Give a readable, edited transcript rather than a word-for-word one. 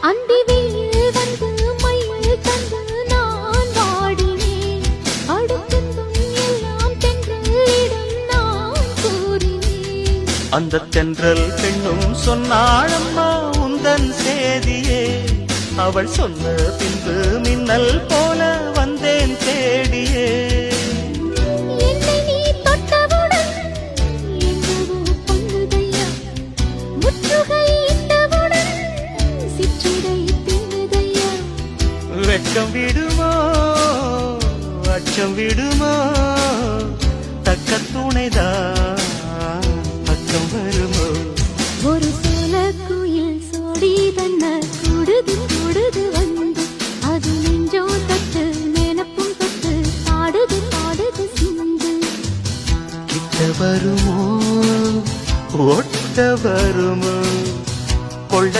அந்தி வெயில் வந்து மயில் தந்து நான் வாடினேன். அடுத்தும் எல்லாம் தென்றலிடம் நான் கூறினேன். அந்த தென்றல் பெண்ணும் சொன்னாளம்மா உந்தன் சேதியே. அவள் சொன்ன பின்பு மின்னல் போல வந்தேன் தேடியே. என்னை நீ தொட்டவுடன் என்னவோ பண்ணுதையா. முற்றுகை இட்டவுடன் சிற்றிடை தின்னுதையா. வெட்கம் விடுமோ அச்சம் விடுமோ தக்க துணைதான் பக்கம் வருமோ. ஒரு சோல குயில் சோடி தன்ன கூடுது கூடுது வந்து அது நெஞ்சோ தட்டு நினப்பும் தொட்டு பாடுது பாடுது சிந்து. கிட்ட வருமோ ஒட்ட வருமோ கொள்ளை